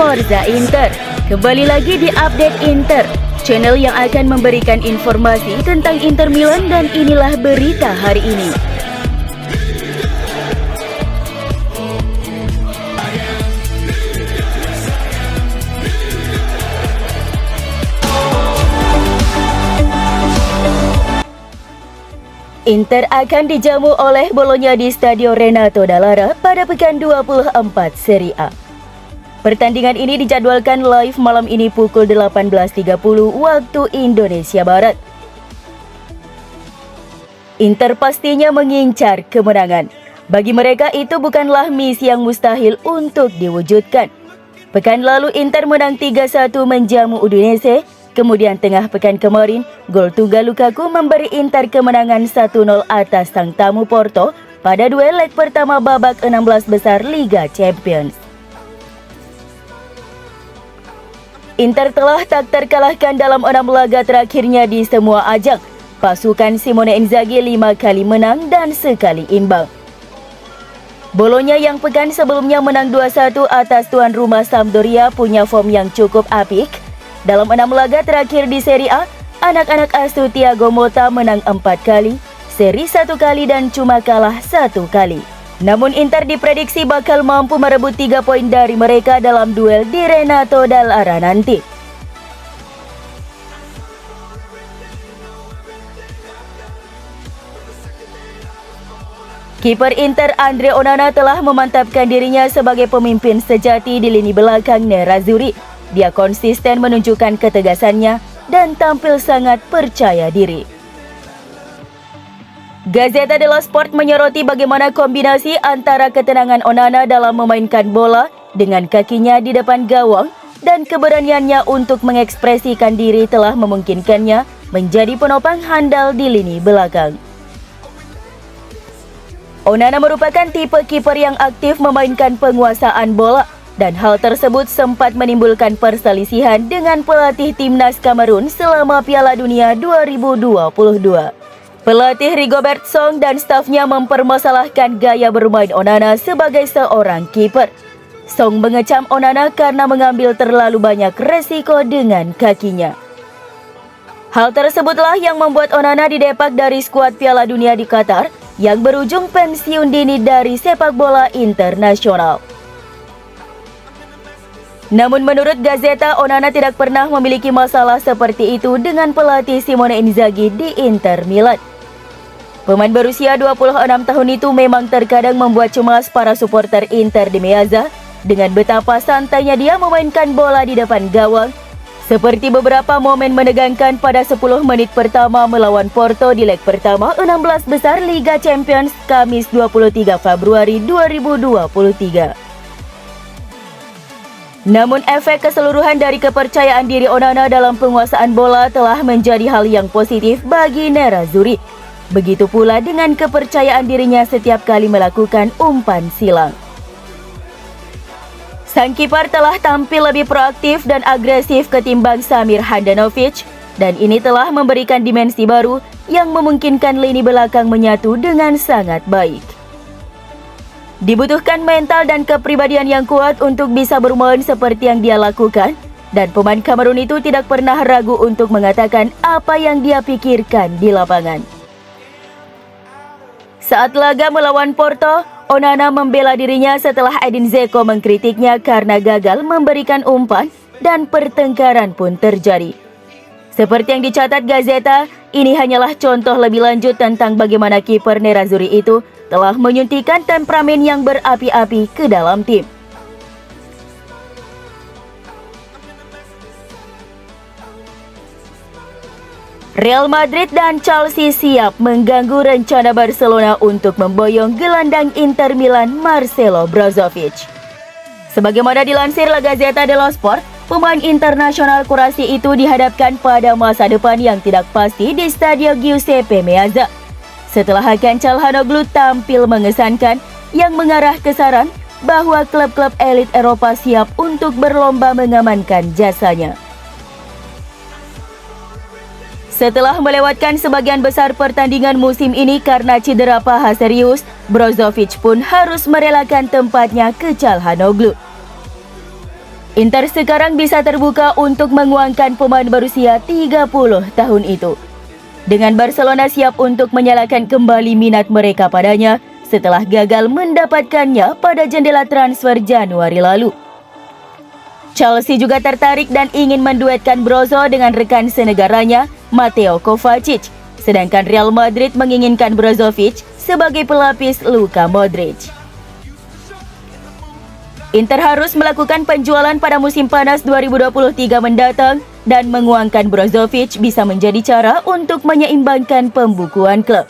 Forza Inter. Kembali lagi di Update Inter, channel yang akan memberikan informasi tentang Inter Milan, dan inilah berita hari ini. Inter akan dijamu oleh Bologna di Stadio Renato Dall'Ara pada pekan 24 Serie A. Pertandingan ini dijadwalkan live malam ini pukul 18.30 waktu Indonesia Barat. Inter pastinya mengincar kemenangan. Bagi mereka itu bukanlah misi yang mustahil untuk diwujudkan. Pekan lalu Inter menang 3-1 menjamu Udinese. Kemudian tengah pekan kemarin, gol tunggal Lukaku memberi Inter kemenangan 1-0 atas sang tamu Porto pada duel leg pertama babak 16 besar Liga Champions. Inter telah tak terkalahkan dalam 6 laga terakhirnya di semua ajang. Pasukan Simone Inzaghi 5 kali menang dan sekali imbang. Bologna yang pekan sebelumnya menang 2-1 atas tuan rumah Sampdoria punya form yang cukup apik. Dalam 6 laga terakhir di Serie A, anak-anak asuh Thiago Motta menang 4 kali, seri 1 kali dan cuma kalah 1 kali. Namun Inter diprediksi bakal mampu merebut 3 poin dari mereka dalam duel di Renato Dall'Ara nanti. Kiper Inter Andre Onana telah memantapkan dirinya sebagai pemimpin sejati di lini belakang Nerazzurri. Dia konsisten menunjukkan ketegasannya dan tampil sangat percaya diri. Gazzetta dello Sport menyoroti bagaimana kombinasi antara ketenangan Onana dalam memainkan bola dengan kakinya di depan gawang dan keberaniannya untuk mengekspresikan diri telah memungkinkannya menjadi penopang handal di lini belakang. Onana merupakan tipe kiper yang aktif memainkan penguasaan bola, dan hal tersebut sempat menimbulkan perselisihan dengan pelatih timnas Kamerun selama Piala Dunia 2022. Pelatih Rigobert Song dan stafnya mempermasalahkan gaya bermain Onana sebagai seorang kiper. Song mengecam Onana karena mengambil terlalu banyak resiko dengan kakinya. Hal tersebutlah yang membuat Onana didepak dari skuad Piala Dunia di Qatar yang berujung pensiun dini dari sepak bola internasional. Namun menurut Gazzetta, Onana tidak pernah memiliki masalah seperti itu dengan pelatih Simone Inzaghi di Inter Milan. Pemain berusia 26 tahun itu memang terkadang membuat cemas para supporter Inter di Meazza dengan betapa santainya dia memainkan bola di depan gawang, seperti beberapa momen menegangkan pada 10 menit pertama melawan Porto di leg pertama 16 besar Liga Champions Kamis 23 Februari 2023. Namun efek keseluruhan dari kepercayaan diri Onana dalam penguasaan bola telah menjadi hal yang positif bagi Nerazzurri. Begitu pula dengan kepercayaan dirinya setiap kali melakukan umpan silang. Sang kiper telah tampil lebih proaktif dan agresif ketimbang Samir Handanovic, dan ini telah memberikan dimensi baru yang memungkinkan lini belakang menyatu dengan sangat baik. Dibutuhkan mental dan kepribadian yang kuat untuk bisa bermain seperti yang dia lakukan, dan pemain Kamerun itu tidak pernah ragu untuk mengatakan apa yang dia pikirkan di lapangan. Saat laga melawan Porto, Onana membela dirinya setelah Edin Dzeko mengkritiknya karena gagal memberikan umpan dan pertengkaran pun terjadi. Seperti yang dicatat Gazzetta, ini hanyalah contoh lebih lanjut tentang bagaimana kiper Nerazzurri itu telah menyuntikkan temperamen yang berapi-api ke dalam tim. Real Madrid dan Chelsea siap mengganggu rencana Barcelona untuk memboyong gelandang Inter Milan Marcelo Brozovic. Sebagaimana dilansir La Gazzetta dello Sport, pemain internasional Kroasia itu dihadapkan pada masa depan yang tidak pasti di Stadio Giuseppe Meazza. Setelah Hakan Çalhanoğlu tampil mengesankan yang mengarah ke saran bahwa klub-klub elit Eropa siap untuk berlomba mengamankan jasanya. Setelah melewatkan sebagian besar pertandingan musim ini karena cedera paha serius, Brozovic pun harus merelakan tempatnya ke Çalhanoğlu. Inter sekarang bisa terbuka untuk menguangkan pemain berusia 30 tahun itu. Dengan Barcelona siap untuk menyalakan kembali minat mereka padanya setelah gagal mendapatkannya pada jendela transfer Januari lalu. Chelsea juga tertarik dan ingin menduetkan Brozo dengan rekan senegaranya, Mateo Kovacic. Sedangkan Real Madrid menginginkan Brozovic sebagai pelapis Luka Modric. Inter harus melakukan penjualan pada musim panas 2023 mendatang dan menguangkan Brozovic bisa menjadi cara untuk menyeimbangkan pembukuan klub.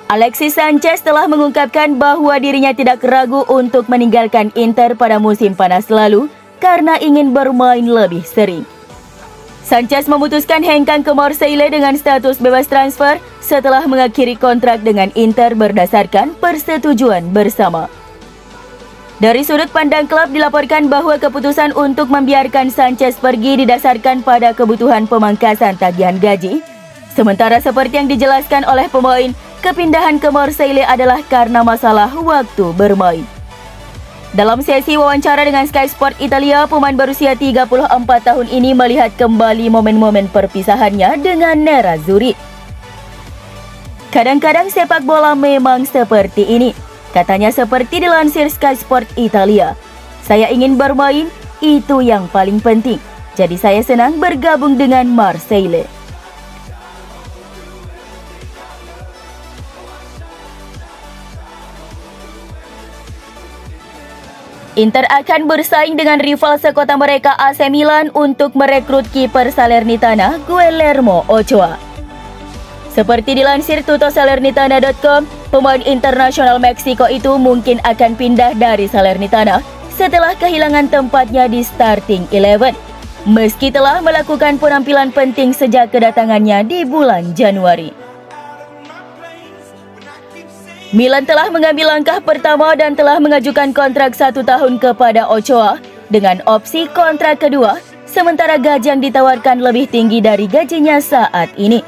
Alexis Sanchez telah mengungkapkan bahwa dirinya tidak ragu untuk meninggalkan Inter pada musim panas lalu karena ingin bermain lebih sering. Sanchez memutuskan hengkang ke Marseille dengan status bebas transfer setelah mengakhiri kontrak dengan Inter berdasarkan persetujuan bersama. Dari sudut pandang klub dilaporkan bahwa keputusan untuk membiarkan Sanchez pergi didasarkan pada kebutuhan pemangkasan tagihan gaji. Sementara seperti yang dijelaskan oleh pemain, kepindahan ke Marseille adalah karena masalah waktu bermain. Dalam sesi wawancara dengan Sky Sport Italia, pemain berusia 34 tahun ini melihat kembali momen-momen perpisahannya dengan Nerazzurri. Kadang-kadang sepak bola memang seperti ini. Katanya seperti dilansir Sky Sport Italia. Saya ingin bermain, itu yang paling penting. Jadi saya senang bergabung dengan Marseille. Inter akan bersaing dengan rival sekota mereka AC Milan untuk merekrut kiper Salernitana Guillermo Ochoa. Seperti dilansir tutosalernitana.com, pemain internasional Meksiko itu mungkin akan pindah dari Salernitana setelah kehilangan tempatnya di starting 11. Meski telah melakukan penampilan penting sejak kedatangannya di bulan Januari. Milan telah mengambil langkah pertama dan telah mengajukan kontrak 1 tahun kepada Ochoa dengan opsi kontrak kedua, sementara gaji yang ditawarkan lebih tinggi dari gajinya saat ini.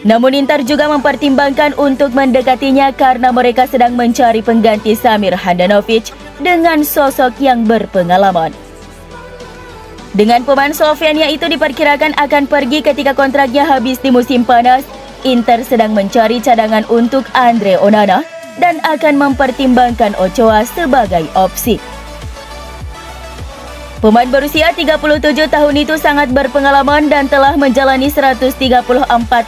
Namun Inter juga mempertimbangkan untuk mendekatinya karena mereka sedang mencari pengganti Samir Handanovic dengan sosok yang berpengalaman. Dengan pemain Slovenia itu diperkirakan akan pergi ketika kontraknya habis di musim panas, Inter sedang mencari cadangan untuk Andre Onana dan akan mempertimbangkan Ochoa sebagai opsi. Pemain berusia 37 tahun itu sangat berpengalaman dan telah menjalani 134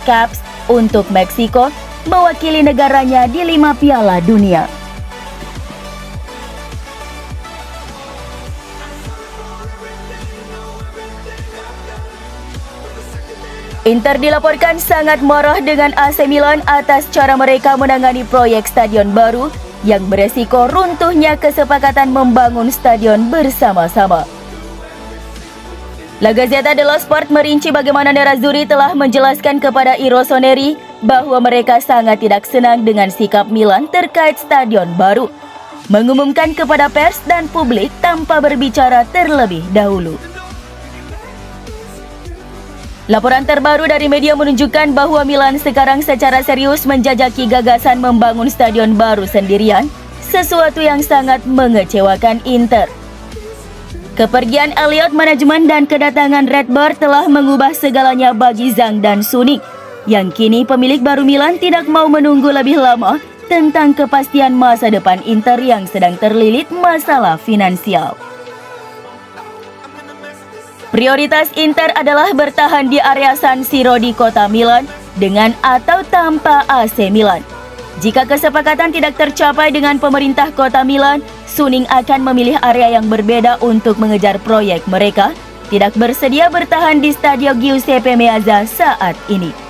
caps untuk Meksiko, mewakili negaranya di 5 Piala Dunia. Inter dilaporkan sangat marah dengan AC Milan atas cara mereka menangani proyek stadion baru yang beresiko runtuhnya kesepakatan membangun stadion bersama-sama. La Gazzetta dello Sport merinci bagaimana Nerazzurri telah menjelaskan kepada I Rossoneri bahwa mereka sangat tidak senang dengan sikap Milan terkait stadion baru, mengumumkan kepada pers dan publik tanpa berbicara terlebih dahulu. Laporan terbaru dari media menunjukkan bahwa Milan sekarang secara serius menjajaki gagasan membangun stadion baru sendirian, sesuatu yang sangat mengecewakan Inter. Kepergian Elliott manajemen dan kedatangan Red Bird telah mengubah segalanya bagi Zhang dan Suning, yang kini pemilik baru Milan tidak mau menunggu lebih lama tentang kepastian masa depan Inter yang sedang terlilit masalah finansial. Prioritas Inter adalah bertahan di area San Siro di kota Milan dengan atau tanpa AC Milan. Jika kesepakatan tidak tercapai dengan pemerintah kota Milan, Suning akan memilih area yang berbeda untuk mengejar proyek mereka, tidak bersedia bertahan di Stadio Giuseppe Meazza saat ini.